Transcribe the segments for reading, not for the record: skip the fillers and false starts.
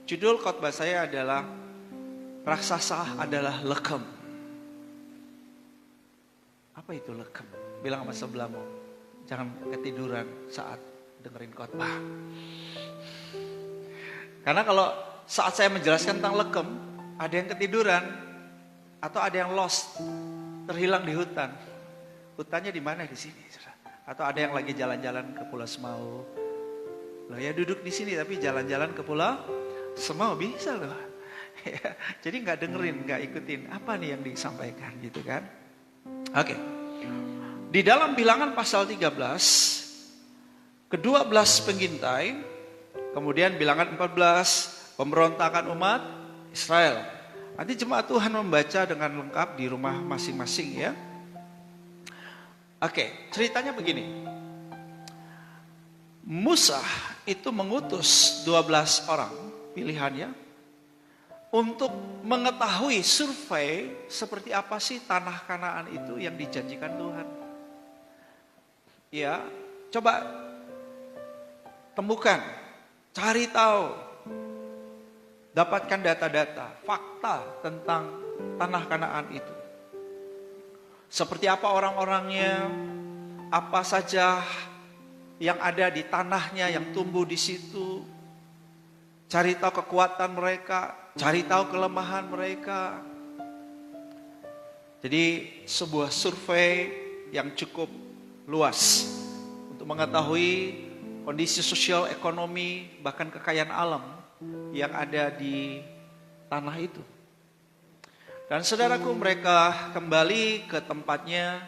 Judul khotbah saya adalah Raksasa adalah Lekem. Apa itu lekem? Bilang sama sebelahmu, jangan ketiduran saat dengerin khotbah. Karena kalau saat saya menjelaskan tentang lekem, ada yang ketiduran atau ada yang lost, terhilang di hutan. Hutannya di mana? Di sini. Atau ada yang lagi jalan-jalan ke Pulau Semau. Loh ya duduk di sini tapi jalan-jalan ke Pulau Semau bisa loh. Ya, jadi nggak dengerin, nggak ikutin apa nih yang disampaikan gitu kan? Oke. Di dalam Bilangan pasal 13, ke-12 pengintai, kemudian Bilangan 14, pemberontakan umat Israel. Nanti jemaat Tuhan membaca dengan lengkap di rumah masing-masing ya. Oke, ceritanya begini. Musa itu mengutus 12 orang pilihannya untuk mengetahui survei seperti apa sih tanah Kanaan itu yang dijanjikan Tuhan. Ya, coba temukan, cari tahu, dapatkan data-data, fakta tentang tanah Kanaan itu. Seperti apa orang-orangnya, apa saja yang ada di tanahnya, yang tumbuh di situ. Cari tahu kekuatan mereka, cari tahu kelemahan mereka. Jadi sebuah survei yang cukup luas untuk mengetahui kondisi sosial, ekonomi, bahkan kekayaan alam yang ada di tanah itu. Dan saudaraku, mereka kembali ke tempatnya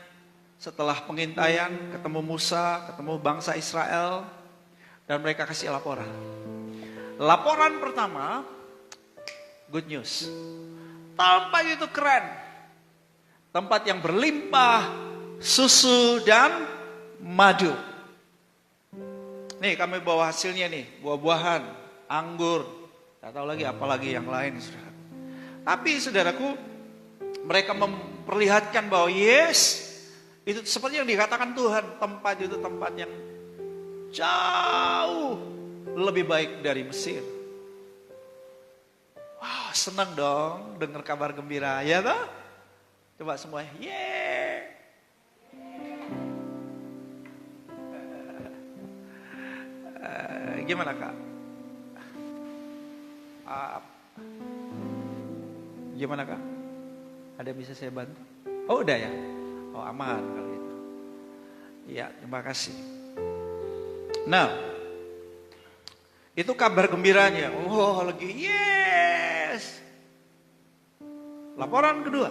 setelah pengintaian, ketemu Musa, ketemu bangsa Israel, dan mereka kasih laporan. Laporan pertama, good news. Tempat itu keren. Tempat yang berlimpah susu dan madu. Nih kami bawa hasilnya nih, buah-buahan, anggur, tak tahu lagi apalagi yang lain, saudara. Tapi saudaraku, mereka memperlihatkan bahwa yes, itu seperti yang dikatakan Tuhan, tempat itu tempat yang jauh lebih baik dari Mesir. Wow, senang dong dengar kabar gembira, ya toh? Coba semua, yeah. Gimana kak? Gimana kak? Ada bisa saya bantu? Oh udah ya? Oh aman kalau gitu. Iya, terima kasih. Nah, itu kabar gembiranya. Oh lagi yes. Laporan kedua.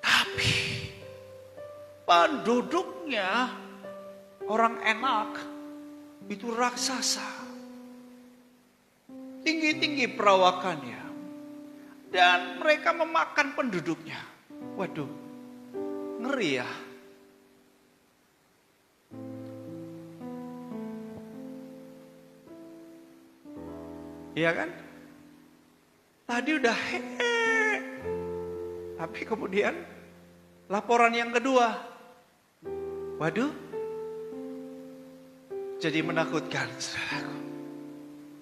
Tapi penduduknya orang enak itu raksasa. Tinggi-tinggi perawakannya. Dan mereka memakan penduduknya. Waduh, ngeri ya. Iya kan? Tadi udah tapi kemudian laporan yang kedua. Waduh, jadi menakutkan, saudaraku.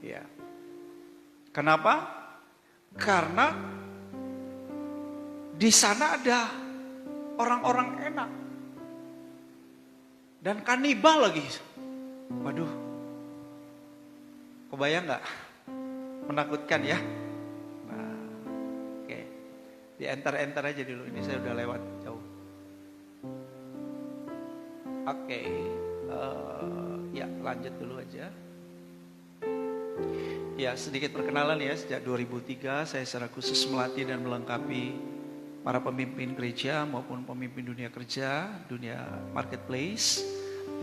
Ya. Kenapa? Karena di sana ada orang-orang enak dan kanibal lagi. Waduh, kebayang nggak? Menakutkan ya. Nah, oke, di enter aja dulu. Ini saya udah lewat jauh. Oke, ya lanjut dulu aja. Ya, sedikit perkenalan ya, sejak 2003 saya secara khusus melatih dan melengkapi para pemimpin gereja maupun pemimpin dunia kerja, dunia marketplace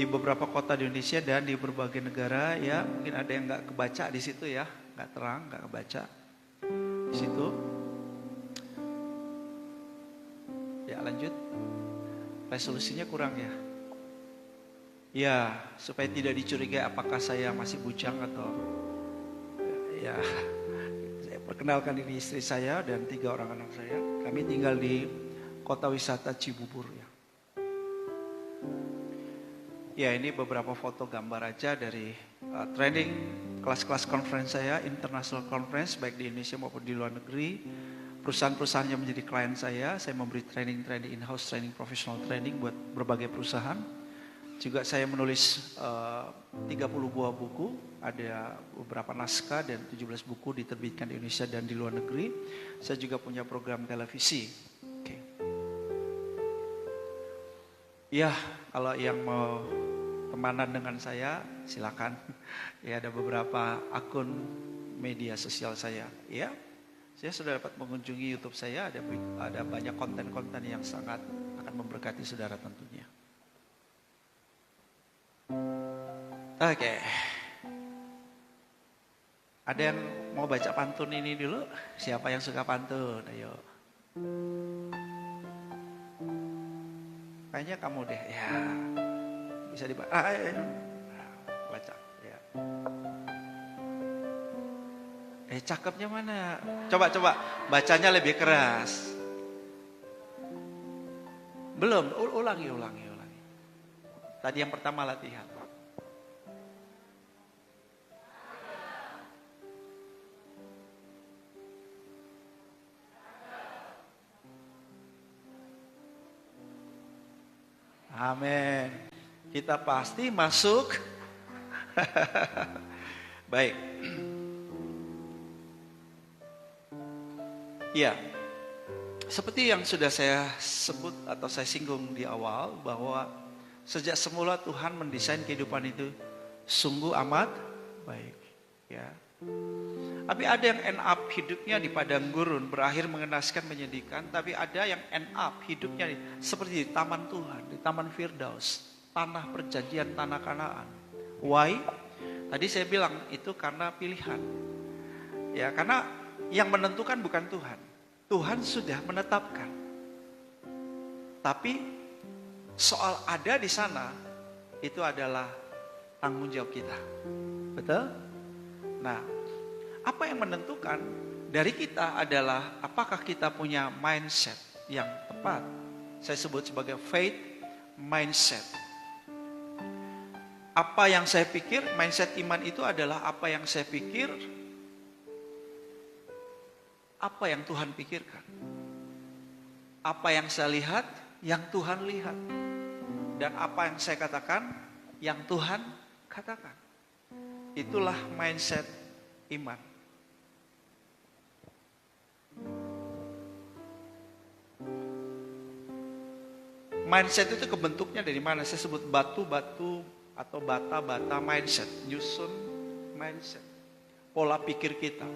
di beberapa kota di Indonesia dan di berbagai negara ya. Mungkin ada yang nggak kebaca di situ ya, nggak terang, nggak kebaca di situ. Ya lanjut, resolusinya kurang ya. Ya, supaya tidak dicurigai apakah saya masih bujang atau ya, saya perkenalkan ini istri saya dan 3 orang anak saya. Kami tinggal di kota wisata Cibubur ya. Ya, ini beberapa foto gambar aja dari training kelas-kelas conference saya, international conference baik di Indonesia maupun di luar negeri. Perusahaan-perusahaan yang menjadi klien saya memberi training in-house training, professional training buat berbagai perusahaan. Juga saya menulis 30 buah buku, ada beberapa naskah dan 17 buku diterbitkan di Indonesia dan di luar negeri. Saya juga punya program televisi. Oke. Ya, kalau yang mau temanan dengan saya, silakan. Ya, ada beberapa akun media sosial saya. Ya, saya sudah dapat mengunjungi YouTube saya. Ada banyak konten-konten yang sangat akan memberkati saudara tentunya. Oke. Ada yang mau baca pantun ini dulu? Siapa yang suka pantun? Ayo. Kayaknya kamu deh. Ya. Bisa dibaca. Baca. Ya. Cakepnya mana? Coba bacanya lebih keras. Belum, ulangi. Tadi yang pertama latihan. Amin. Kita pasti masuk. Baik. Ya, seperti yang sudah saya sebut atau saya singgung di awal, bahwa sejak semula Tuhan mendesain kehidupan itu sungguh amat baik. Ya. Tapi ada yang end up hidupnya di padang gurun, berakhir mengenaskan, menyedihkan. Tapi ada yang end up hidupnya seperti di taman Tuhan, di taman Firdaus, tanah perjanjian, tanah Kanaan. Why? Tadi saya bilang itu karena pilihan. Ya, karena yang menentukan bukan Tuhan. Tuhan sudah menetapkan. Tapi soal ada di sana, itu adalah tanggung jawab kita. Betul? Nah, apa yang menentukan dari kita adalah apakah kita punya mindset yang tepat. Saya sebut sebagai faith mindset. Apa yang saya pikir, mindset iman itu adalah apa yang saya pikir, apa yang Tuhan pikirkan. Apa yang saya lihat, yang Tuhan lihat. Dan apa yang saya katakan, yang Tuhan katakan. Itulah mindset iman. Mindset itu kebentuknya dari mana? Saya sebut batu-batu atau bata-bata mindset. Nyusun mindset. Pola pikir kita.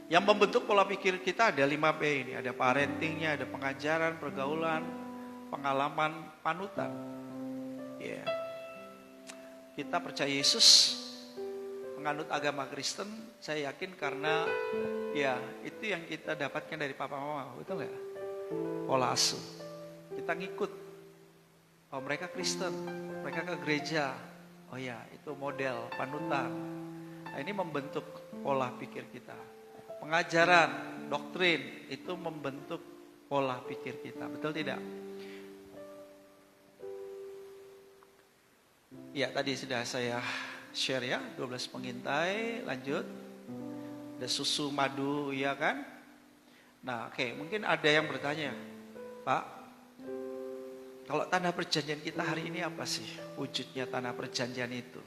Yang membentuk pola pikir kita ada 5P ini. Ada parentingnya, ada pengajaran, pergaulan, pengalaman, panutan. Ya. Kita percaya Yesus, menganut agama Kristen, saya yakin karena ya itu yang kita dapatkan dari papa mama, betul nggak? Pola asuh. Kita ngikut. Oh, mereka Kristen, mereka ke gereja. Oh ya, itu model, panutan. Nah, ini membentuk pola pikir kita. Pengajaran, doktrin, itu membentuk pola pikir kita. Betul tidak? Ya, tadi sudah saya share ya, 12 pengintai, lanjut. Ada susu madu, ya kan? Nah, oke, mungkin ada yang bertanya, Pak, kalau tanah perjanjian kita hari ini apa sih wujudnya tanah perjanjian itu?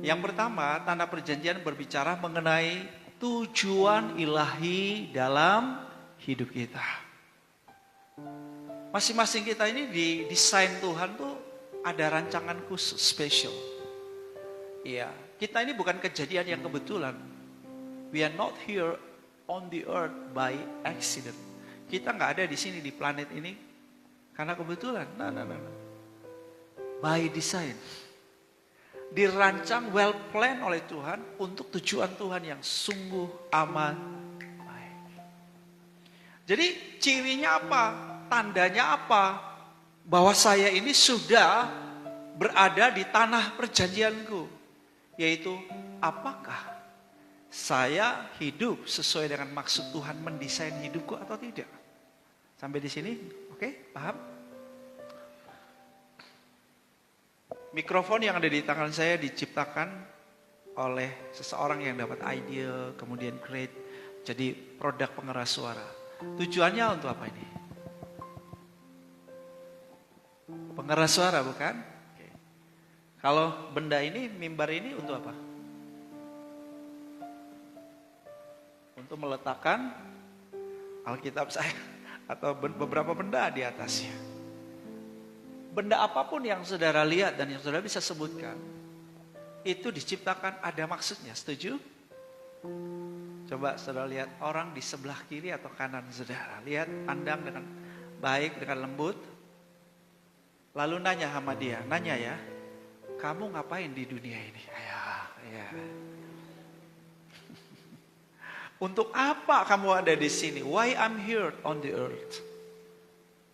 Yang pertama, tanah perjanjian berbicara mengenai tujuan ilahi dalam hidup kita. Masing-masing kita ini didesain Tuhan tuh ada rancangan khusus, spesial. Iya, kita ini bukan kejadian yang kebetulan. We are not here on the earth by accident. Kita nggak ada di sini di planet ini karena kebetulan. Nah. By design. Dirancang, well plan oleh Tuhan untuk tujuan Tuhan yang sungguh amat baik. Jadi cirinya apa? Tandanya apa? Bahwa saya ini sudah berada di tanah perjanjianku. Yaitu apakah saya hidup sesuai dengan maksud Tuhan mendesain hidupku atau tidak? Sampai di sini, oke? Paham? Mikrofon yang ada di tangan saya diciptakan oleh seseorang yang dapat ide, kemudian create jadi produk pengeras suara. Tujuannya untuk apa ini? Pengeras suara bukan? Oke. Kalau benda ini, mimbar ini untuk apa? Untuk meletakkan Alkitab saya atau beberapa benda di atasnya. Benda apapun yang saudara lihat dan yang saudara bisa sebutkan, itu diciptakan ada maksudnya, setuju? Coba saudara lihat orang di sebelah kiri atau kanan saudara. Lihat, pandang dengan baik, dengan lembut. Lalu nanya sama dia, nanya ya, kamu ngapain di dunia ini? Ya. Untuk apa kamu ada di sini? Why I'm here on the earth?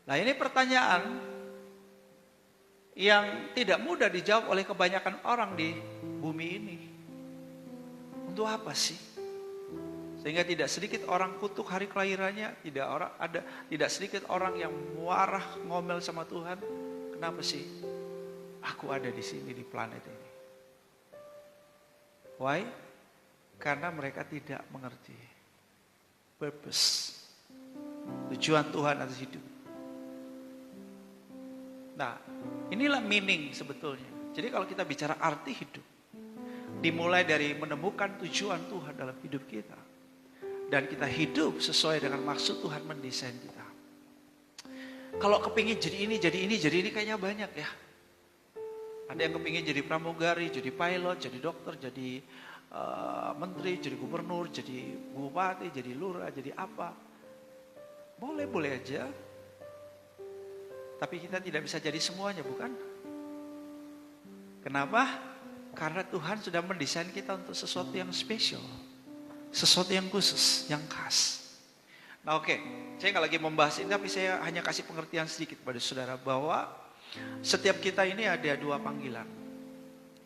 Nah, ini pertanyaan yang tidak mudah dijawab oleh kebanyakan orang di bumi ini. Untuk apa sih? Sehingga tidak sedikit orang kutuk hari kelahirannya, tidak sedikit orang yang marah ngomel sama Tuhan. Kenapa sih aku ada di sini di planet ini? Why? Karena mereka tidak mengerti purpose, tujuan Tuhan atas hidup. Nah, inilah meaning sebetulnya. Jadi kalau kita bicara arti hidup, dimulai dari menemukan tujuan Tuhan dalam hidup kita, dan kita hidup sesuai dengan maksud Tuhan mendesain kita. Kalau kepingin jadi ini kayaknya banyak ya. Ada yang kepingin jadi pramugari, jadi pilot, jadi dokter, jadi menteri, jadi gubernur, jadi bupati, jadi lurah, jadi apa. Boleh aja. Tapi kita tidak bisa jadi semuanya, bukan? Kenapa? Karena Tuhan sudah mendesain kita untuk sesuatu yang spesial. Sesuatu yang khusus, yang khas. Nah oke, saya nggak lagi membahas ini, tapi saya hanya kasih pengertian sedikit pada saudara bahwa setiap kita ini ada dua panggilan.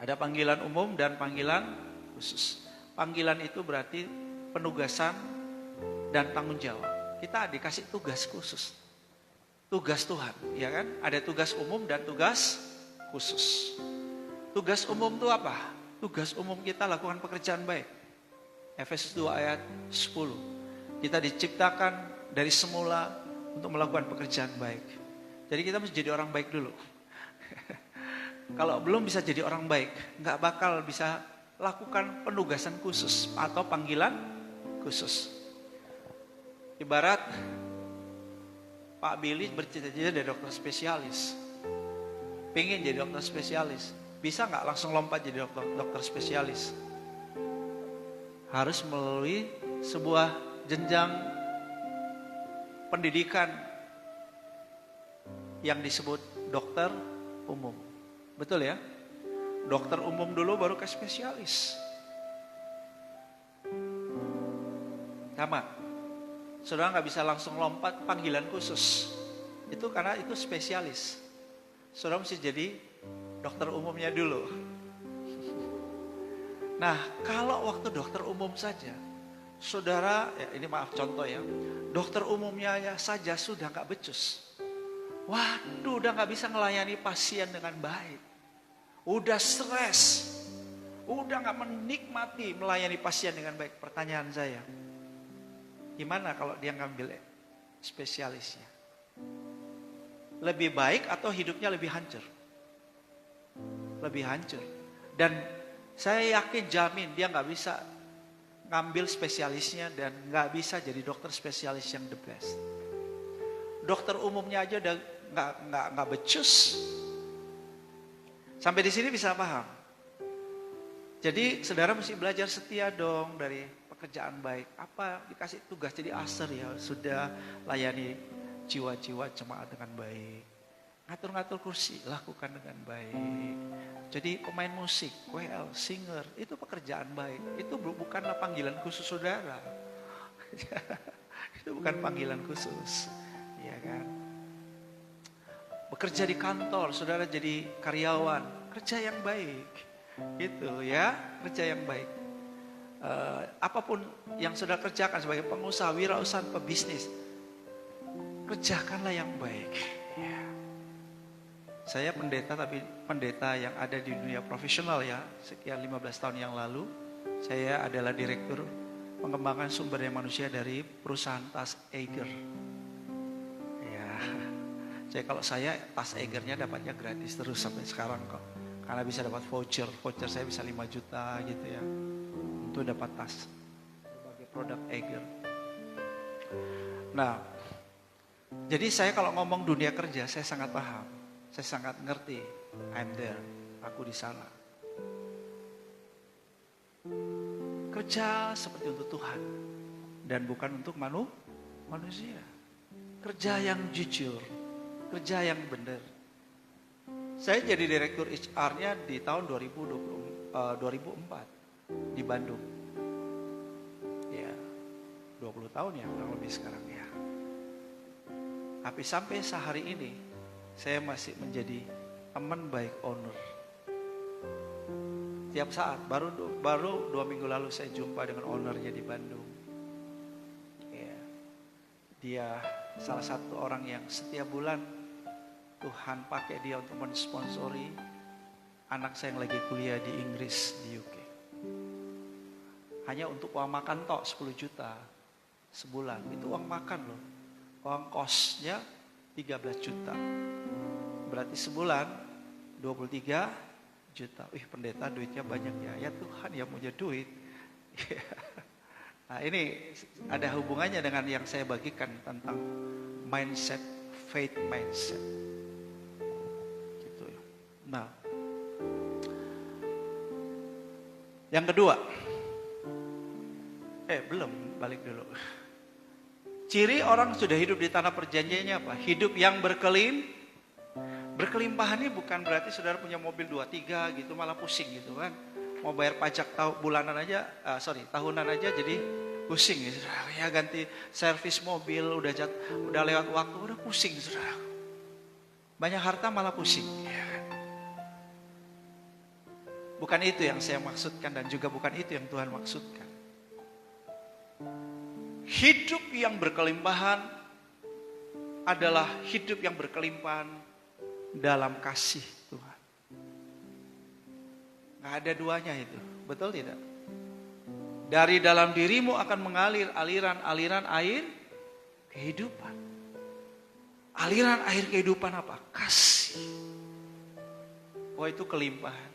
Ada panggilan umum dan panggilan khusus. Panggilan itu berarti penugasan dan tanggung jawab. Kita dikasih tugas khusus. Tugas Tuhan, ya kan? Ada tugas umum dan tugas khusus. Tugas umum itu apa? Tugas umum kita lakukan pekerjaan baik. Efesus 2 ayat 10. Kita diciptakan dari semula untuk melakukan pekerjaan baik. Jadi kita mesti jadi orang baik dulu. Kalau belum bisa jadi orang baik, nggak bakal bisa lakukan penugasan khusus atau panggilan khusus. Ibarat Pak Billy bercita-cita jadi dokter spesialis. Pengen jadi dokter spesialis. Bisa nggak langsung lompat jadi dokter spesialis? Harus melalui sebuah jenjang pendidikan yang disebut dokter umum. Betul ya? Dokter umum dulu baru ke spesialis. Sama. Saudara nggak bisa langsung lompat panggilan khusus. Itu karena itu spesialis. Saudara mesti jadi dokter umumnya dulu. Nah, kalau waktu dokter umum saja, saudara, ya ini maaf contoh ya, dokter umumnya saja sudah nggak becus. Waduh, udah nggak bisa melayani pasien dengan baik. Udah stres, udah nggak menikmati melayani pasien dengan baik. Pertanyaan saya, gimana kalau dia ngambil spesialisnya? Lebih baik atau hidupnya lebih hancur? Lebih hancur. Dan saya yakin jamin dia nggak bisa ngambil spesialisnya dan nggak bisa jadi dokter spesialis yang the best. Dokter umumnya aja udah nggak becus. Sampai di sini bisa paham. Jadi saudara mesti belajar setia dong dari pekerjaan baik. Apa dikasih tugas jadi aser ya, sudah layani jiwa-jiwa jemaat dengan baik. Ngatur-ngatur kursi, lakukan dengan baik. Jadi pemain musik, WL, singer, itu pekerjaan baik. Itu bukanlah panggilan khusus saudara. Itu bukan panggilan khusus. Ya kan? Bekerja di kantor, saudara jadi karyawan, kerja yang baik. Gitu ya, kerja yang baik. Apapun yang saudara kerjakan sebagai pengusaha, wirausaha, pebisnis, kerjakanlah yang baik. Ya. Saya pendeta, tapi pendeta yang ada di dunia profesional ya. Sekian 15 tahun yang lalu, saya adalah direktur pengembangan sumber daya manusia dari perusahaan Tas Eiger. Ya, kalau saya Tas Eigernya dapatnya gratis terus sampai sekarang kok. Karena bisa dapat voucher saya bisa 5 juta gitu ya. Untuk dapat tas sebagai produk Eiger. Nah, jadi saya kalau ngomong dunia kerja, saya sangat paham. Saya sangat ngerti. I'm there. Aku di sana. Kerja seperti untuk Tuhan. Dan bukan untuk manusia. Kerja yang jujur. Kerja yang benar. Saya jadi direktur HR-nya di tahun 2004 di Bandung. Ya, 20 tahun ya kurang lebih sekarang ya. Tapi sampai sehari ini saya masih menjadi teman baik owner. Tiap saat, baru 2 minggu lalu saya jumpa dengan ownernya di Bandung. Ya, dia salah satu orang yang setiap bulan Tuhan pakai dia untuk mensponsori anak saya yang lagi kuliah di Inggris, di UK. Hanya untuk uang makan tok 10 juta sebulan. Itu uang makan loh. Uang kosnya 13 juta. Berarti sebulan 23 juta. Pendeta duitnya banyak ya. Ya Tuhan yang punya duit. Nah ini ada hubungannya dengan yang saya bagikan tentang mindset, faith mindset. Gitu ya. Nah, yang kedua. Belum, balik dulu. Ciri orang sudah hidup di tanah perjanjiannya apa? Hidup yang berkelimpahan ini bukan berarti saudara punya mobil 2-3 gitu malah pusing gitu kan. Mau bayar pajak tahunan aja jadi pusing gitu. Ya ganti servis mobil udah lewat waktu udah pusing saudara. Banyak harta malah pusing. Ya kan? Bukan itu yang saya maksudkan dan juga bukan itu yang Tuhan maksudkan. Hidup yang berkelimpahan adalah hidup yang berkelimpahan dalam kasih Tuhan. Gak ada duanya itu, betul tidak? Dari dalam dirimu akan mengalir aliran-aliran air kehidupan. Aliran air kehidupan apa? Kasih. Itu kelimpahan.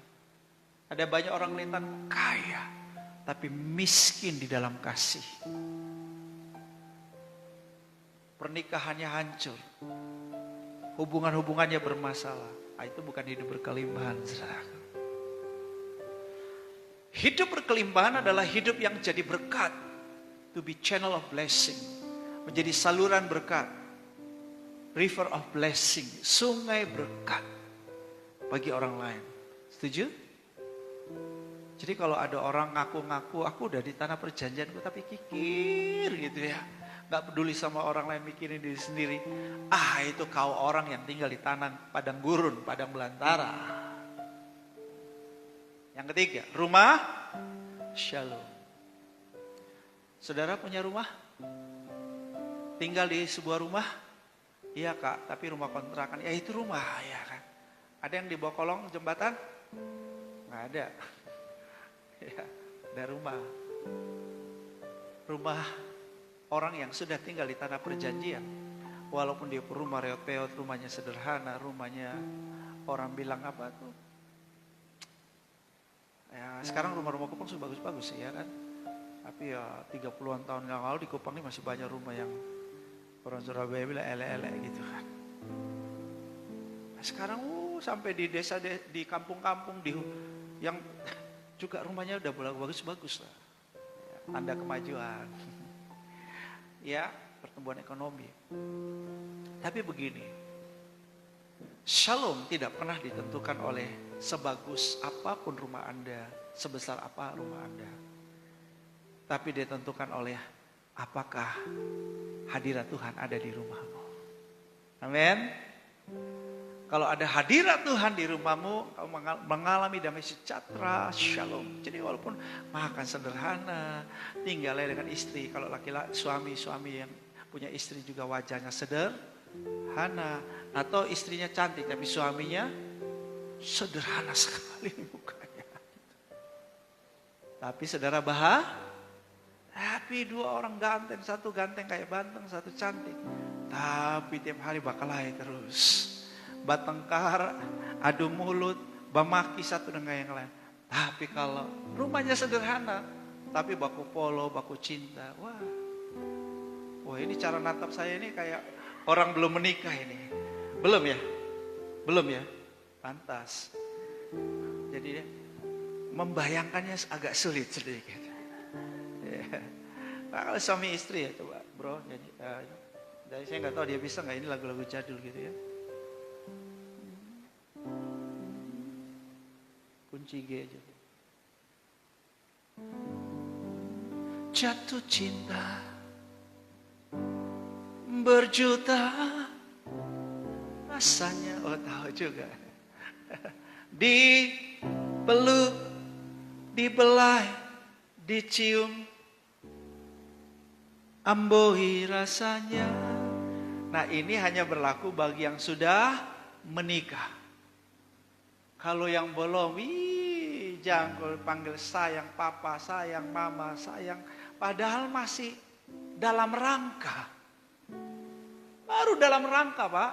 Ada banyak orang kelihatan kaya, tapi miskin di dalam kasih. Pernikahannya hancur, hubungan-hubungannya bermasalah. Itu bukan hidup berkelimpahan, saudara. Hidup berkelimpahan adalah hidup yang jadi berkat, to be channel of blessing, menjadi saluran berkat, river of blessing, sungai berkat bagi orang lain. Setuju? Jadi kalau ada orang ngaku-ngaku aku udah di tanah perjanjianku tapi kikir gitu ya. Gak peduli sama orang lain, mikirin diri sendiri. Itu kau orang yang tinggal di tanah padang gurun, padang belantara. Yang ketiga, rumah shalom. Saudara punya rumah? Tinggal di sebuah rumah? Iya kak, tapi rumah kontrakan. Ya itu rumah ya kan. Ada yang di bawah kolong jembatan? Gak ada. Ya, ada rumah. Rumah orang yang sudah tinggal di tanah perjanjian, walaupun dia rumah reot-peot, rumahnya sederhana, rumahnya orang bilang apa tuh? Ya sekarang rumah-rumah Kupang sudah bagus-bagus ya kan. Tapi ya 30-an tahun yang lalu di Kupang ini masih banyak rumah yang orang Surabaya bilang elek-elek gitu kan. Nah, sekarang sampai di desa, di kampung-kampung yang juga rumahnya udah bagus-bagus lah. Ya, tanda kemajuan. Ya, pertumbuhan ekonomi. Tapi begini, shalom tidak pernah ditentukan oleh sebagus apapun rumah Anda, sebesar apa rumah Anda. Tapi ditentukan oleh apakah hadirat Tuhan ada di rumahmu. Amin. Kalau ada hadirat Tuhan di rumahmu, kamu mengalami damai sejahtera, shalom. Jadi walaupun makan sederhana, tinggalnya dengan istri. Kalau laki-laki suami yang punya istri juga wajahnya sederhana. Atau istrinya cantik tapi suaminya sederhana sekali mukanya. Tapi saudara tapi dua orang ganteng, satu ganteng kayak banteng, satu cantik. Tapi tiap hari bakalahi terus. Bertengkar, adu mulut, bamaki satu dengan yang lain. Tapi kalau rumahnya sederhana, tapi baku polo, baku cinta. Wah ini cara natap saya ini kayak orang belum menikah ini. Belum ya? Belum ya? Pantas. Jadi membayangkannya agak sulit sedikit. Nah, kalau suami istri ya coba bro nyanyi. Jadi saya nggak tahu dia bisa nggak ini lagu-lagu jadul gitu ya. Kunci G aja. Jatuh cinta berjuta rasanya, tahu juga. Dipeluk, dibelai, dicium, amboi rasanya. Nah ini hanya berlaku bagi yang sudah menikah. Kalau yang belum, jangan panggil sayang papa, sayang mama, sayang. Padahal masih dalam rangka. Baru dalam rangka Pak.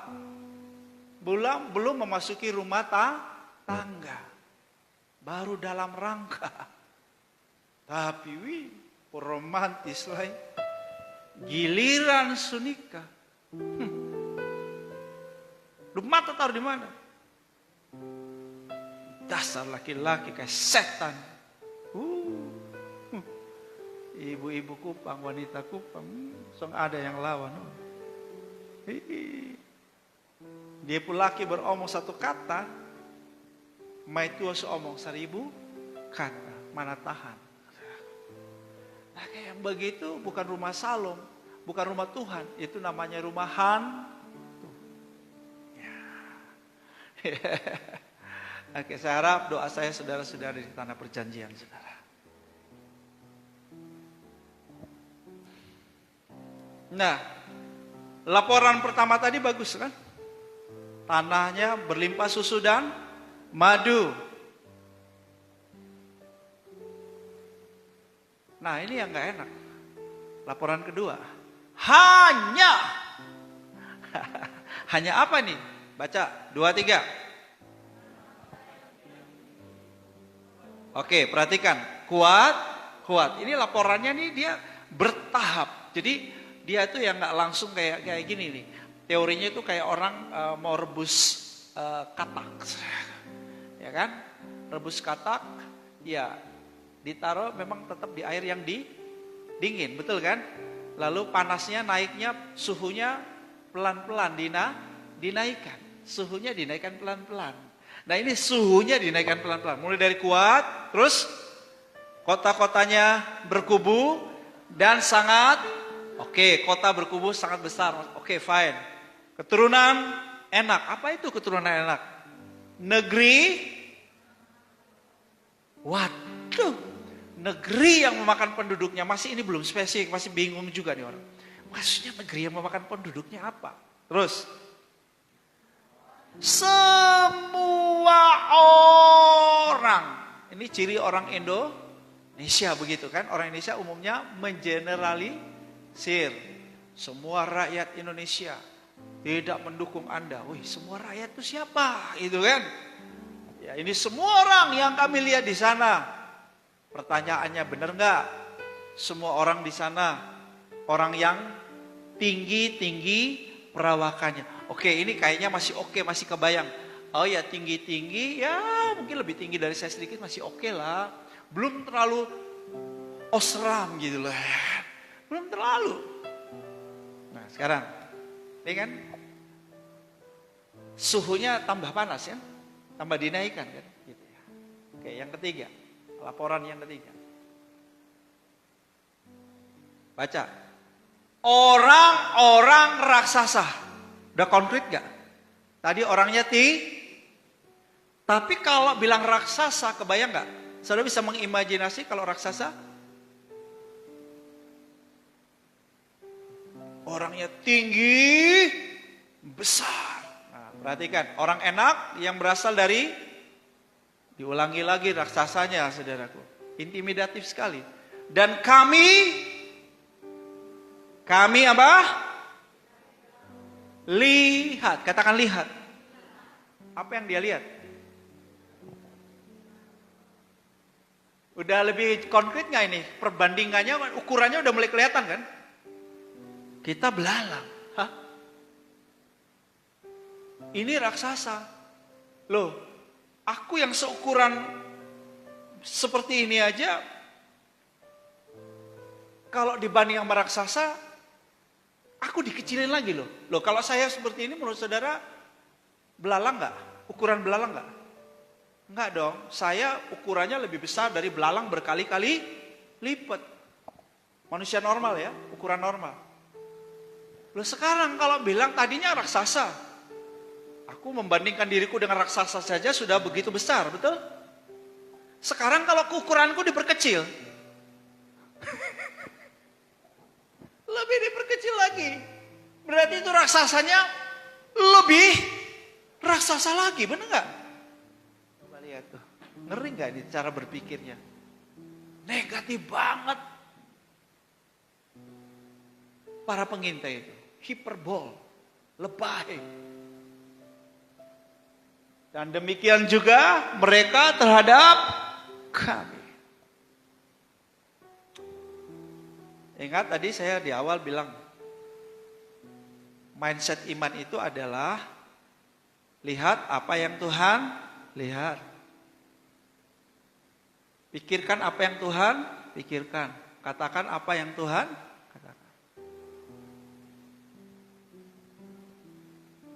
Belum memasuki rumah tangga. Baru dalam rangka. Tapi romantis lah. Giliran sunika. Lu mata taruh di mana? Dasar laki-laki kayak setan. Ibu-ibu Kupang, wanita Kupang, ada yang lawan. Dia pun laki beromong satu kata, mai tua seomong 1000 kata, mana tahan. Nah, kayak begitu bukan rumah salom, bukan rumah Tuhan, itu namanya rumah hantu. Ya. Oke, saya harap doa saya saudara-saudara di tanah perjanjian, saudara. Nah, laporan pertama tadi bagus kan? Tanahnya berlimpah susu dan madu. Nah ini yang gak enak. Laporan kedua. Hanya apa nih? Baca 2, 3. Oke, perhatikan. Kuat. Ini laporannya nih dia bertahap. Jadi dia tuh yang gak langsung kayak gini nih. Teorinya itu kayak orang mau rebus katak. Ya kan? Rebus katak, ya ditaruh memang tetap di air yang dingin, betul kan? Lalu panasnya naiknya, suhunya pelan-pelan dinaikkan. Suhunya dinaikkan pelan-pelan. Nah ini suhunya dinaikkan pelan-pelan. Mulai dari kuat, terus kota-kotanya berkubu dan sangat, kota berkubu sangat besar. Fine. Keturunan enak. Apa itu keturunan enak? Negeri, waduh, negeri yang memakan penduduknya. Masih ini belum spesifik, masih bingung juga nih orang. Maksudnya negeri yang memakan penduduknya apa? Terus, semua orang. Ini ciri orang Indonesia begitu kan? Orang Indonesia umumnya mengeneralisir. Semua rakyat Indonesia tidak mendukung Anda. Semua rakyat itu siapa? Itu kan? Ya, ini semua orang yang kami lihat di sana. Pertanyaannya benar nggak? Semua orang di sana orang yang tinggi perawakannya. Ini kayaknya masih masih kebayang. Oh ya tinggi, ya mungkin lebih tinggi dari saya sedikit masih lah. Belum terlalu osram gitu lah. Belum terlalu. Nah sekarang, ini kan suhunya tambah panas ya, tambah dinaikkan kan. Gitu ya. Yang ketiga, laporan yang ketiga. Baca. Orang-orang raksasa. Udah konkret gak? Tadi orangnya tapi kalau bilang raksasa, kebayang gak? Saudara bisa mengimajinasi kalau raksasa? Orangnya tinggi, besar. Nah, perhatikan, orang enak yang berasal dari, diulangi lagi raksasanya saudaraku, intimidatif sekali. Dan kami apa? Lihat, katakan lihat. Apa yang dia lihat? Udah lebih konkret nggak ini? Perbandingannya, ukurannya udah mulai kelihatan kan? Kita belalang. Hah? Ini raksasa. Loh, aku yang seukuran seperti ini aja, kalau dibanding sama raksasa, aku dikecilin lagi loh. Loh, kalau saya seperti ini menurut saudara, belalang nggak? Ukuran belalang nggak? Enggak dong, saya ukurannya lebih besar dari belalang berkali-kali lipat. Manusia normal ya, ukuran normal. Loh sekarang kalau bilang tadinya raksasa, aku membandingkan diriku dengan raksasa saja sudah begitu besar, betul? Sekarang kalau ukuranku diperkecil, lebih diperkecil lagi. Berarti itu raksasanya lebih raksasa lagi, benar nggak? Lihat tuh, ngeri nggak ini cara berpikirnya? Negatif banget. Para pengintai itu, hiperbol, lebay. Dan demikian juga mereka terhadap kami. Ingat tadi saya di awal bilang, mindset iman itu adalah lihat apa yang Tuhan lihat. Pikirkan apa yang Tuhan pikirkan. Katakan apa yang Tuhan katakan.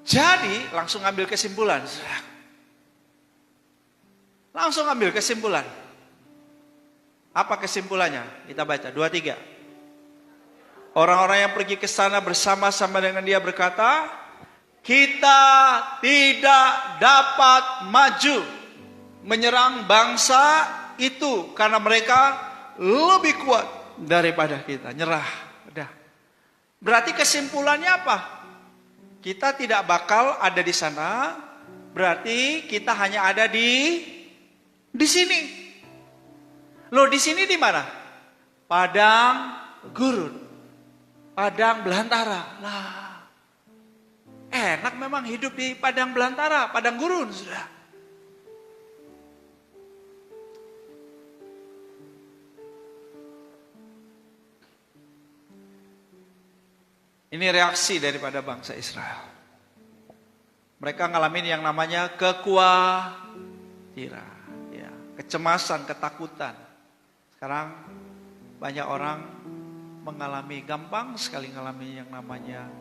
Jadi langsung ambil kesimpulan. Langsung ambil kesimpulan. Apa kesimpulannya? Kita baca 2-3. Orang-orang yang pergi ke sana bersama-sama dengan dia berkata, kita tidak dapat maju menyerang bangsa itu karena mereka lebih kuat daripada kita. Nyerah. Udah. Berarti kesimpulannya apa? Kita tidak bakal ada di sana. Berarti kita hanya ada di sini. Loh, di sini di mana? Padang gurun. Padang belantara. Lah. Enak memang hidup di padang belantara, padang gurun, sudah. Ini reaksi daripada bangsa Israel. Mereka ngalamin yang namanya kekhawatiran, ya, kecemasan, ketakutan. Sekarang banyak orang mengalami, gampang sekali mengalami yang namanya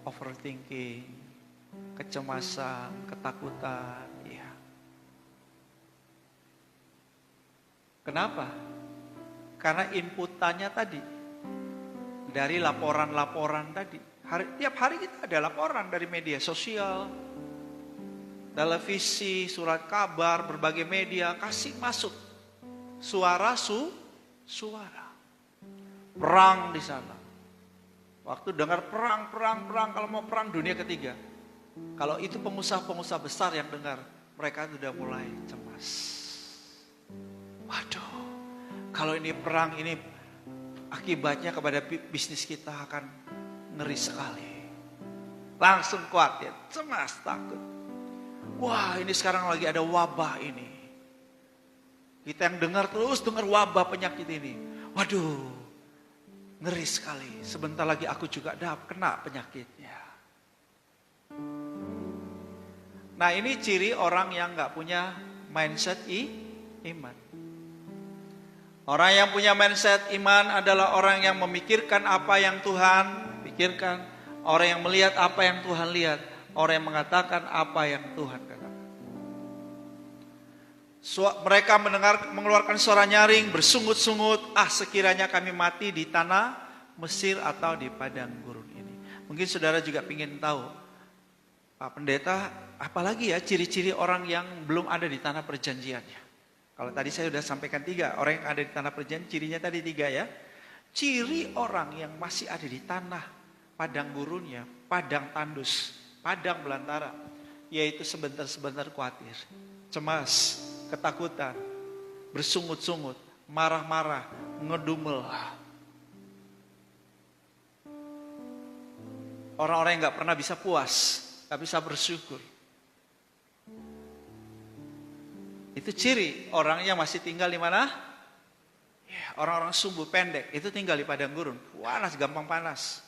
overthinking, kecemasan, ketakutan. Ya. Kenapa? Karena inputannya tadi. Dari laporan-laporan tadi. Tiap hari kita ada laporan dari media sosial, televisi, surat kabar, berbagai media. Kasih masuk suara. Perang di sana. Waktu dengar perang, kalau mau perang dunia ketiga. Kalau itu pengusaha-pengusaha besar yang dengar, mereka sudah mulai cemas. Waduh, kalau ini perang, ini akibatnya kepada bisnis kita akan ngeri sekali. Langsung khawatir, cemas, takut. Wah, ini sekarang lagi ada wabah ini. Kita yang dengar wabah penyakit ini. Waduh, ngeri sekali. Sebentar lagi aku juga kena penyakitnya. Nah, ini ciri orang yang gak punya mindset iman. Orang yang punya mindset iman adalah orang yang memikirkan apa yang Tuhan pikirkan. Orang yang melihat apa yang Tuhan lihat. Orang yang mengatakan apa yang Tuhan katakan. Mereka mengeluarkan suara nyaring, bersungut-sungut. Sekiranya kami mati di tanah Mesir atau di padang gurun ini. Mungkin saudara juga ingin tahu, Pak Pendeta, apalagi ya ciri-ciri orang yang belum ada di tanah perjanjiannya. Kalau tadi saya sudah sampaikan 3, orang yang ada di tanah perjanjian, cirinya tadi 3 ya. Ciri orang yang masih ada di tanah padang gurunnya, padang tandus, padang belantara, yaitu sebentar-sebentar khawatir, cemas, ketakutan, bersungut-sungut, marah-marah, ngedumel. Orang-orang yang gak pernah bisa puas, gak bisa bersyukur. Itu ciri orang yang masih tinggal di mana? Ya, orang-orang sumbu pendek, itu tinggal di padang gurun. Panas, gampang panas.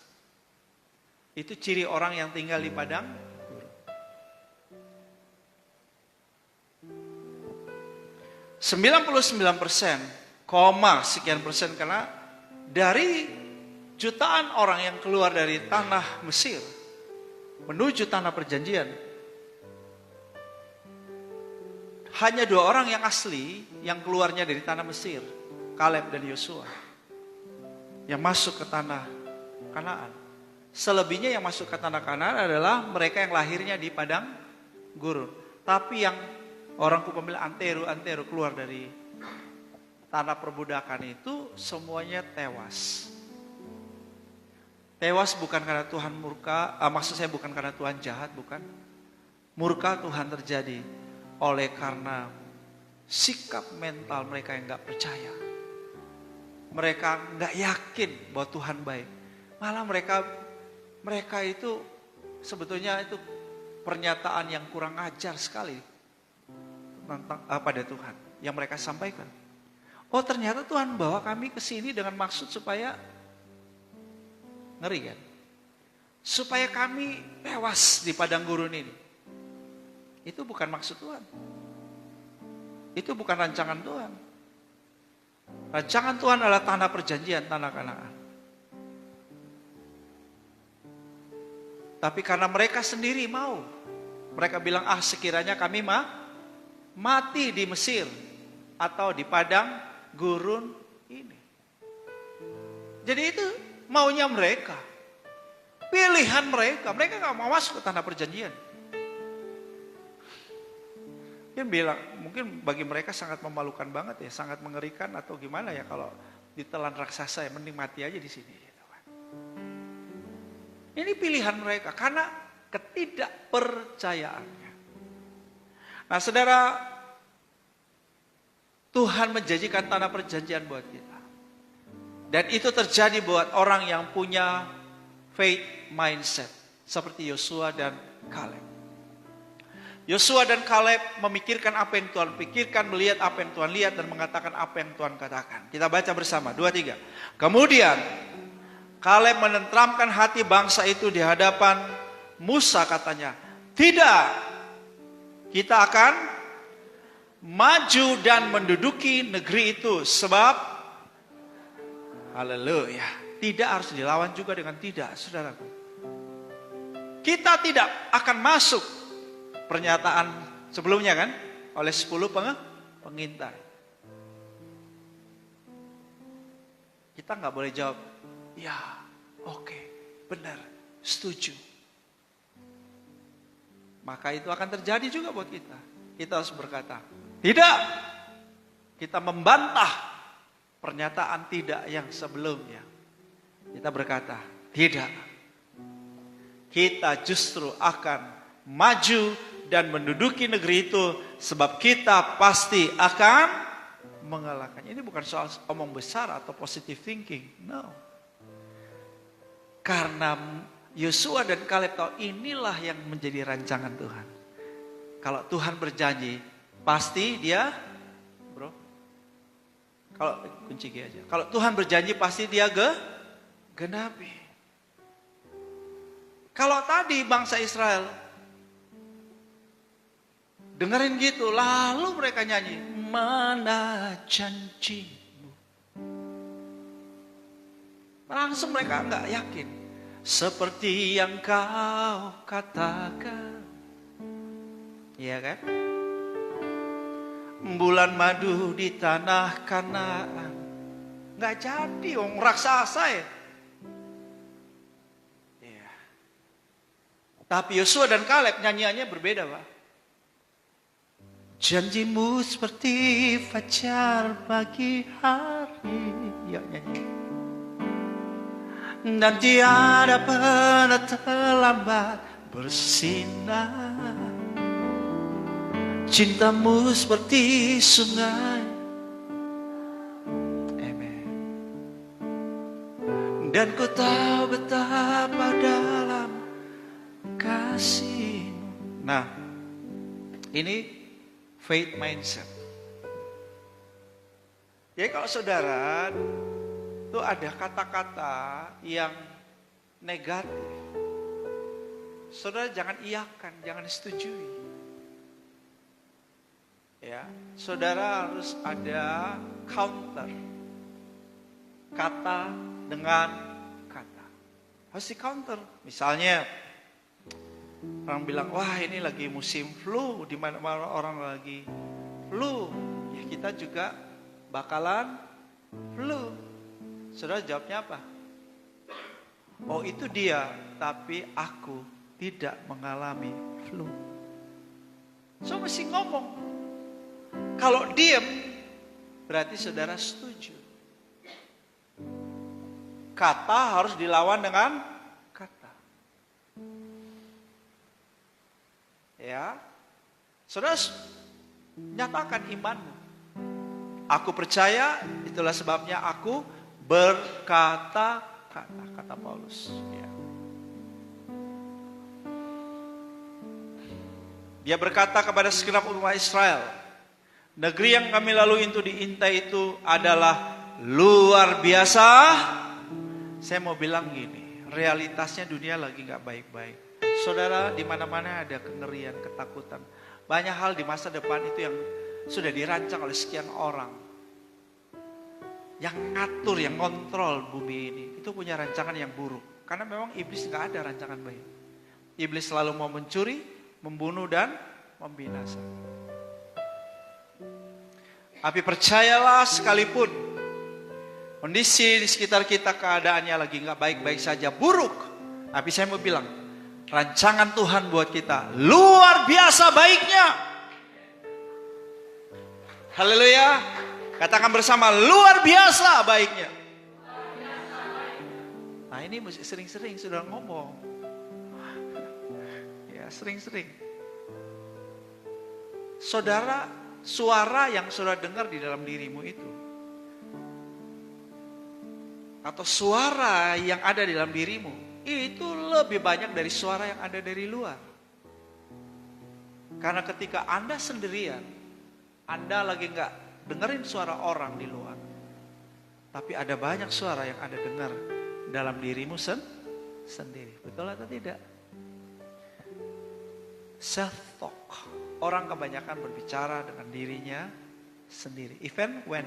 Itu ciri orang yang tinggal di padang gurun. 99%, sekian persen, karena dari jutaan orang yang keluar dari tanah Mesir menuju tanah perjanjian, hanya 2 orang yang asli yang keluarnya dari tanah Mesir, Kaleb dan Yosua, yang masuk ke tanah Kanaan. Selebihnya yang masuk ke tanah Kanaan adalah mereka yang lahirnya di padang gurun. Tapi yang orang pemilik antero keluar dari tanah perbudakan itu semuanya tewas. Tewas bukan karena Tuhan murka, maksud saya bukan karena Tuhan jahat, bukan. Murka Tuhan terjadi oleh karena sikap mental mereka yang gak percaya. Mereka gak yakin bahwa Tuhan baik. Malah mereka itu sebetulnya itu pernyataan yang kurang ajar sekali tentang pada Tuhan yang mereka sampaikan. Oh, ternyata Tuhan bawa kami ke sini dengan maksud supaya, ngeri kan? Supaya kami tewas di padang gurun ini. Itu bukan maksud Tuhan. Itu bukan rancangan Tuhan. Rancangan Tuhan adalah tanah perjanjian, tanah Kanaan. Tapi karena mereka sendiri mau, mereka bilang, sekiranya kami mati di Mesir atau di padang gurun ini. Jadi itu maunya mereka, pilihan mereka. Mereka gak mau masuk ke tanah perjanjian. Mungkin bagi mereka sangat memalukan banget ya, sangat mengerikan atau gimana ya kalau ditelan raksasa, ya mending mati aja di sini. Ini pilihan mereka karena ketidakpercayaannya. Nah, saudara, Tuhan menjanjikan tanah perjanjian buat kita. Dan itu terjadi buat orang yang punya faith mindset seperti Yosua dan Kaleb. Yosua dan Kaleb memikirkan apa yang Tuhan pikirkan, melihat apa yang Tuhan lihat, dan mengatakan apa yang Tuhan katakan. Kita baca bersama, 2-3. Kemudian Kaleb menenteramkan hati bangsa itu di hadapan Musa, katanya, tidak, kita akan maju dan menduduki negeri itu, sebab, haleluya, tidak harus dilawan juga dengan tidak, saudaraku. Kita tidak akan masuk, pernyataan sebelumnya kan, oleh 10 pengintai. Kita nggak boleh jawab, ya, oke, benar, setuju. Maka itu akan terjadi juga buat kita. Kita harus berkata, tidak. Kita membantah pernyataan tidak yang sebelumnya. Kita berkata, tidak. Kita justru akan maju dan menduduki negeri itu, sebab kita pasti akan mengalahkannya. Ini bukan soal omong besar atau positive thinking, no. Karena Yosua dan Kaleb tahu inilah yang menjadi rancangan Tuhan. Kalau Tuhan berjanji, pasti dia, bro. Kalau kunci G aja. Kalau Tuhan berjanji, pasti dia genapi. Kalau tadi bangsa Israel dengerin gitu, lalu mereka nyanyi, mana janjimu. Langsung mereka nggak yakin. Seperti yang kau katakan. Iya kan? Bulan madu di tanah Kanaan. Nggak jadi, orang raksasa ya. Iya. Tapi Yosua dan Kaleb nyanyiannya berbeda, Pak. Janjimu seperti fajar pagi hari. Ya, nyanyi. Dan tiada pernah terlambat bersinar. Cintamu seperti sungai. Amen. Dan ku tahu betapa dalam kasih-Mu. Nah, ini faith mindset. Jadi kalau saudara itu ada kata-kata yang negatif, saudara jangan iyakan, jangan setujui. Ya, saudara harus ada counter kata dengan kata. Harus di counter. Misalnya orang bilang, wah ini lagi musim flu, di mana-mana orang lagi flu, ya kita juga bakalan flu. Saudara jawabnya apa? Oh itu dia, tapi aku tidak mengalami flu. So mesti ngomong. Kalau diem, berarti saudara setuju. Kata harus dilawan dengan kata. Ya, saudara nyatakan imanmu. Aku percaya, itulah sebabnya aku berkata-kata, kata Paulus. Ya. Dia berkata kepada segenap umat Israel, negeri yang kami lalui itu diintai itu adalah luar biasa. Saya mau bilang gini, realitasnya dunia lagi gak baik-baik. Saudara, di mana-mana ada kengerian, ketakutan. Banyak hal di masa depan itu yang sudah dirancang oleh sekian orang. Yang ngatur, yang kontrol bumi ini, itu punya rancangan yang buruk. Karena memang iblis gak ada rancangan baik. Iblis selalu mau mencuri, membunuh dan membinasakan. Tapi percayalah, sekalipun kondisi di sekitar kita keadaannya lagi gak baik-baik saja, buruk. Tapi saya mau bilang, rancangan Tuhan buat kita luar biasa baiknya. Haleluya. Katakan bersama, luar biasa baiknya. Nah ini mesti sering-sering sudah ngomong. Ya sering-sering. Saudara, suara yang saudara dengar di dalam dirimu itu, atau suara yang ada di dalam dirimu, itu lebih banyak dari suara yang ada dari luar. Karena ketika Anda sendirian, Anda lagi gak dengerin suara orang di luar, tapi ada banyak suara yang Anda dengar dalam dirimu sendiri. Betul atau tidak? Self-talk. Orang kebanyakan berbicara dengan dirinya sendiri. Even when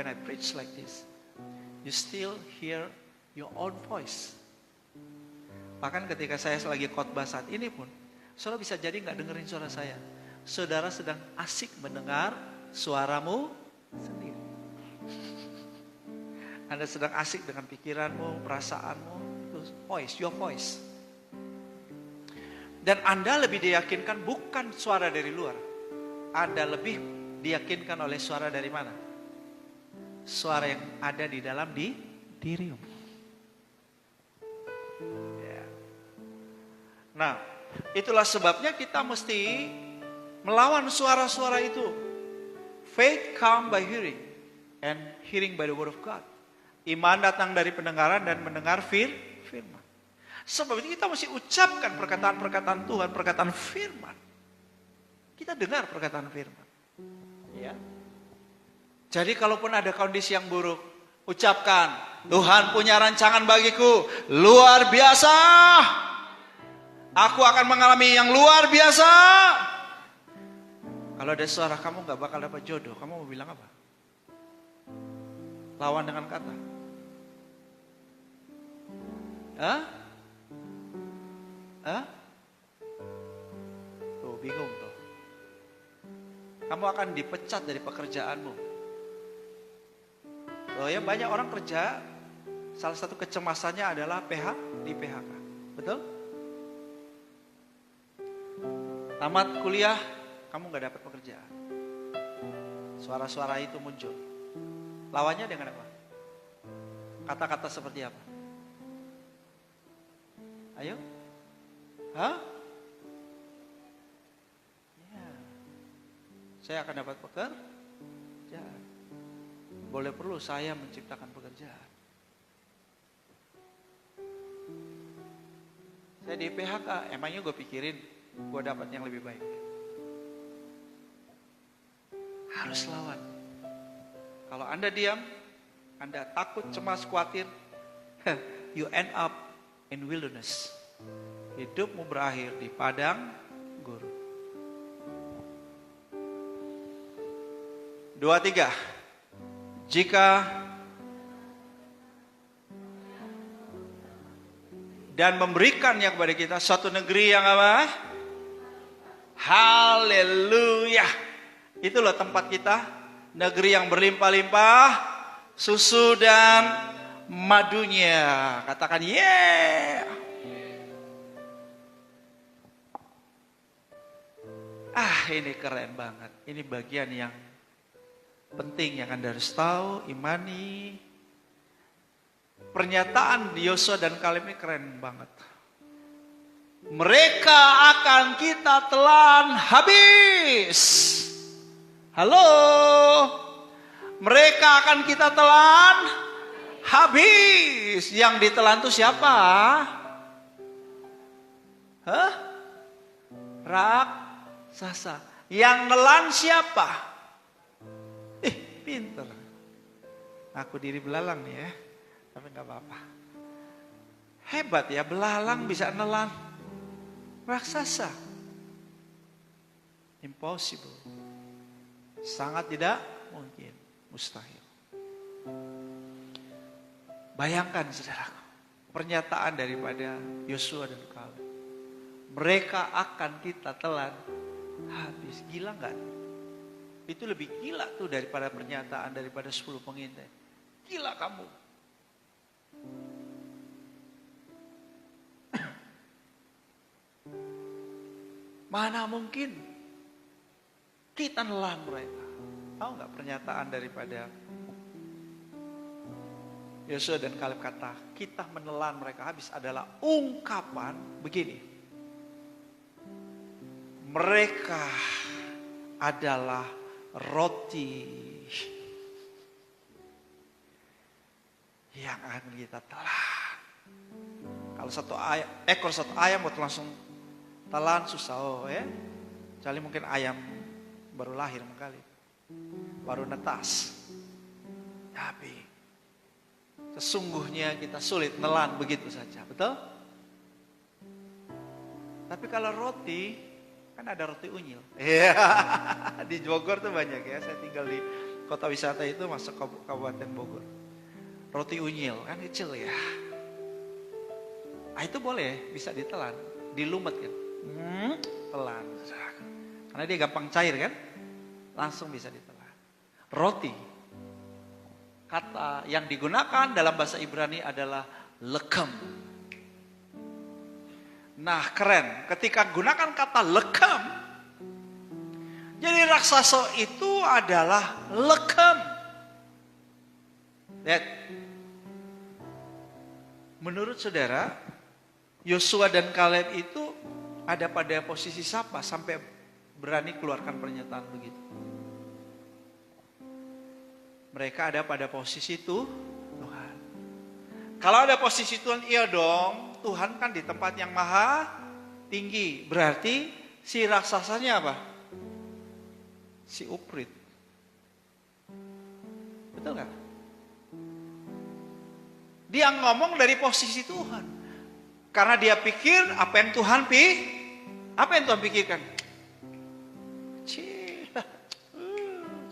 I preach like this, you still hear your own voice. Bahkan ketika saya lagi khotbah saat ini pun, saudara bisa jadi gak dengerin suara saya. Saudara sedang asik mendengar suaramu sendiri. Anda sedang asik dengan pikiranmu, perasaanmu, your voice. Dan Anda lebih diyakinkan bukan suara dari luar. Anda lebih diyakinkan oleh suara dari mana? Suara yang ada di dalam dirimu. Ya. Nah, itulah sebabnya kita mesti melawan suara-suara itu. Faith come by hearing, and hearing by the word of God. Iman datang dari pendengaran dan mendengar firman. Sebab itu kita mesti ucapkan perkataan-perkataan Tuhan, perkataan firman. Kita dengar perkataan firman. Ya. Jadi kalaupun ada kondisi yang buruk, ucapkan, Tuhan punya rancangan bagiku, luar biasa. Aku akan mengalami yang luar biasa. Kalau ada suara kamu gak bakal dapat jodoh, kamu mau bilang apa? Lawan dengan kata. Hah? Tuh bingung tuh. Kamu akan dipecat dari pekerjaanmu. Oh ya, banyak orang kerja, salah satu kecemasannya adalah di PHK. Betul? Tamat kuliah, kamu gak dapat pekerjaan. Suara-suara itu muncul. Lawannya dengan apa? Kata-kata seperti apa? Ayo. Hah? Ya. Saya akan dapat pekerjaan. Boleh perlu saya menciptakan pekerjaan. Saya di PHK, emangnya gue pikirin gue dapat yang lebih baik. Harus lawan. Kalau Anda diam, Anda takut, cemas, khawatir, you end up in wilderness. Hidupmu berakhir di padang gurun. 2, 3. Jika dan memberikannya kepada kita suatu negeri yang apa? Haleluya. Itu loh tempat kita. Negeri yang berlimpah-limpah susu dan madunya. Katakan yeah. Ini keren banget. Ini bagian yang penting yang Anda harus tahu, imani. Pernyataan Yosua dan Kaleb ini keren banget. Mereka akan kita telan habis. Halo. Mereka akan kita telan habis. Yang ditelan itu siapa? Hah? Raksasa. Yang nelan siapa? Pinter. Aku diri belalang nih ya. Tapi gak apa-apa. Hebat ya, belalang bisa nelan raksasa. Impossible. Sangat tidak mungkin. Mustahil. Bayangkan saudaraku. Pernyataan daripada Yosua dan Kaleb. Mereka akan kita telan habis. Gila gak? Itu lebih gila tuh daripada pernyataan daripada 10 pengintai. Gila kamu. Mana mungkin kita nelan mereka. Tahu gak pernyataan daripada Yosua dan Kaleb kata, kita menelan mereka habis adalah ungkapan begini. Mereka adalah roti yang akan kita telan. Kalau ekor satu ayam buat langsung telan susah ya. Kecuali mungkin ayam baru lahir kali, baru netas. Tapi sesungguhnya kita sulit nelan begitu saja, betul? Tapi kalau roti, kan ada roti unyil. Iya, di Bogor tuh banyak ya. Saya tinggal di kota wisata itu masuk Kabupaten Bogor. Roti unyil kan kecil ya. Itu boleh, bisa ditelan, dilumet kan. Telan. Karena dia gampang cair kan. Langsung bisa ditelan. Roti. Kata yang digunakan dalam bahasa Ibrani adalah lekem. Nah keren, ketika gunakan kata lekem, jadi raksasa itu adalah lekem. Lihat, menurut saudara, Yosua dan Kaleb itu ada pada posisi siapa sampai berani keluarkan pernyataan begitu? Mereka ada pada posisi Tuhan. Kalau ada posisi Tuhan, iya dong. Tuhan kan di tempat yang maha tinggi. Berarti si raksasanya apa? Si uprit. Betul gak? Dia ngomong dari posisi Tuhan. Karena dia pikir apa yang Tuhan pikirkan? Kecil.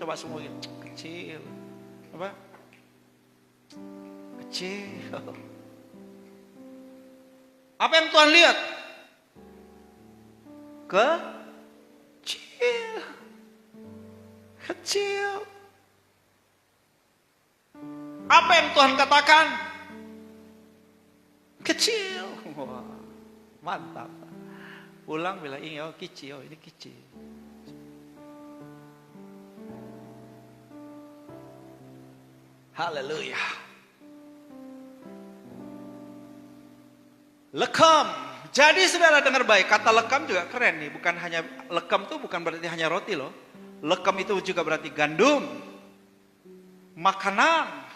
Coba semua gitu. Kecil. Apa? Kecil. Apa yang Tuhan lihat? Kecil. Kecil. Apa yang Tuhan katakan? Kecil. Wah, mantap. Pulang bilang, ini kecil, ini kecil. Haleluya. Lekam, Jadi saudara dengar baik, kata lekam juga keren nih. Bukan hanya lekam tuh bukan berarti hanya roti loh. Lekam itu juga berarti gandum, makanan.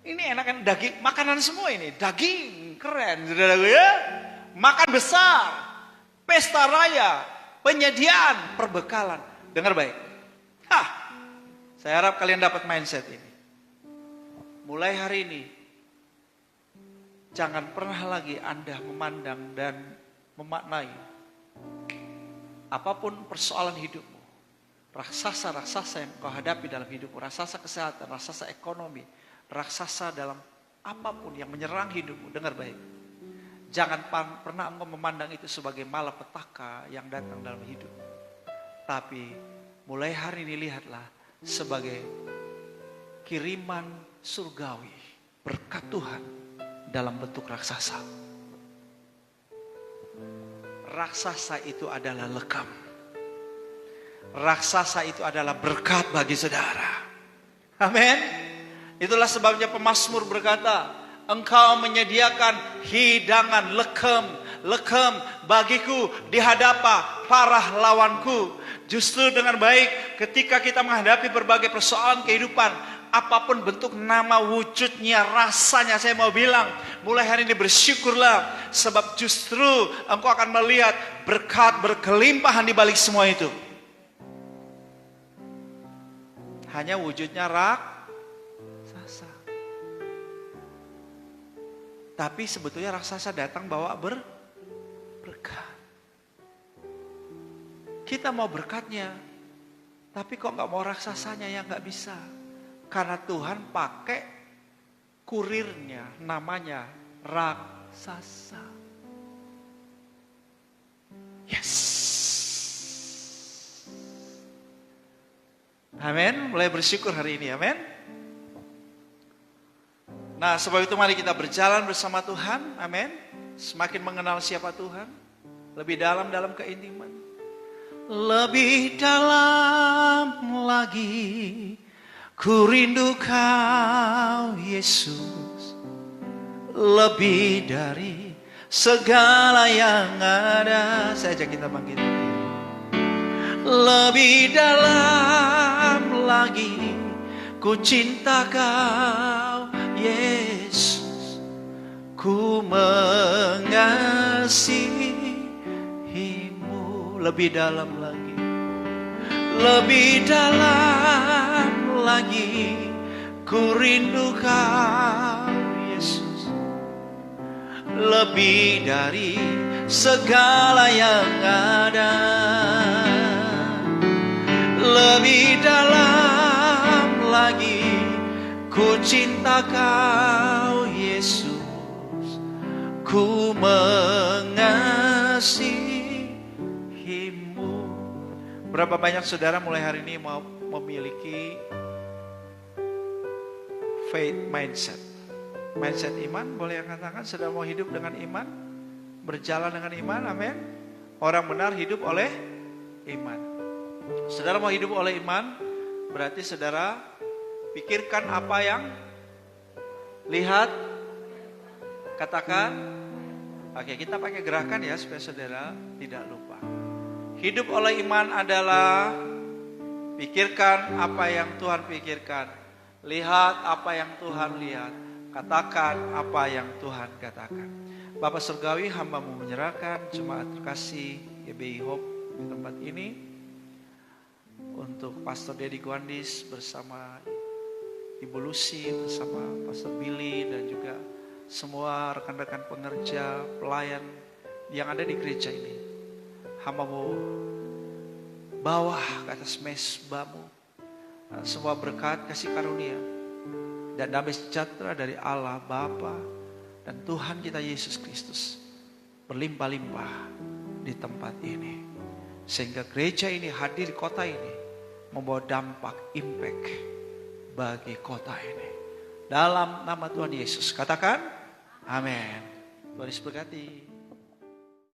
Ini enak daging, makanan semua ini. Daging, keren saudara ya. Makan besar, pesta raya, penyediaan, perbekalan. Dengar baik. Saya harap kalian dapat mindset ini. Mulai hari ini, jangan pernah lagi Anda memandang dan memaknai apapun persoalan hidupmu. Raksasa-raksasa yang kau hadapi dalam hidupmu. Raksasa kesehatan, raksasa ekonomi, raksasa dalam apapun yang menyerang hidupmu. Dengar baik. Jangan pernah engkau memandang itu sebagai malapetaka yang datang dalam hidupmu. Tapi mulai hari ini lihatlah sebagai kiriman surgawi, berkat Tuhan dalam bentuk raksasa. Raksasa itu adalah lekam. Raksasa itu adalah berkat bagi saudara. Amin. Itulah sebabnya pemazmur berkata, Engkau menyediakan hidangan lekam bagiku di hadapan para lawanku. Justru dengan baik ketika kita menghadapi berbagai persoalan kehidupan, apapun bentuk nama wujudnya, rasanya, saya mau bilang, mulai hari ini bersyukurlah. Sebab justru engkau akan melihat berkat berkelimpahan di balik semua itu. Hanya wujudnya raksasa. Tapi sebetulnya raksasa datang bawa berkat. Kita mau berkatnya, tapi kok gak mau raksasanya yang gak bisa. Karena Tuhan pakai kurirnya, namanya raksasa. Yes. Amin. Mulai bersyukur hari ini. Amin. Nah, sebab itu mari kita berjalan bersama Tuhan. Amin. Semakin mengenal siapa Tuhan, lebih dalam keintiman. Lebih dalam lagi, ku rindu Kau Yesus, lebih dari segala yang ada. Saya ajak kita bangkit. Lebih dalam lagi, ku cinta Kau Yesus, ku mengasihimu. Lebih dalam lagi, lebih dalam lagi, ku rindu Kau Yesus, lebih dari segala yang ada. Lebih dalam lagi, ku cinta Kau Yesus, ku mengasihimu. Berapa banyak saudara mulai hari ini mau memiliki faith mindset, mindset iman? Boleh katakan saudara mau hidup dengan iman, berjalan dengan iman. Amin. Orang benar hidup oleh iman. Saudara mau hidup oleh iman, berarti saudara pikirkan apa yang lihat, katakan. Oke, kita pakai gerakan ya supaya saudara tidak lupa. Hidup oleh iman adalah pikirkan apa yang Tuhan pikirkan, lihat apa yang Tuhan lihat, katakan apa yang Tuhan katakan. Bapak Surgawi, hamba-Mu menyerahkan jemaat terkasih GBI Hope di tempat ini untuk Pastor Dedi Guandis bersama Ibu Lucy, bersama Pastor Billy dan juga semua rekan-rekan pengerja, pelayan yang ada di gereja ini. Hamba-Mu bawa ke atas mezbah-Mu semua berkat, kasih karunia dan damai sejahtera dari Allah Bapa dan Tuhan kita Yesus Kristus berlimpah-limpah di tempat ini, sehingga gereja ini hadir di kota ini membawa dampak, impact bagi kota ini. Dalam nama Tuhan Yesus, katakan amin. Tuhan Yesus berkati.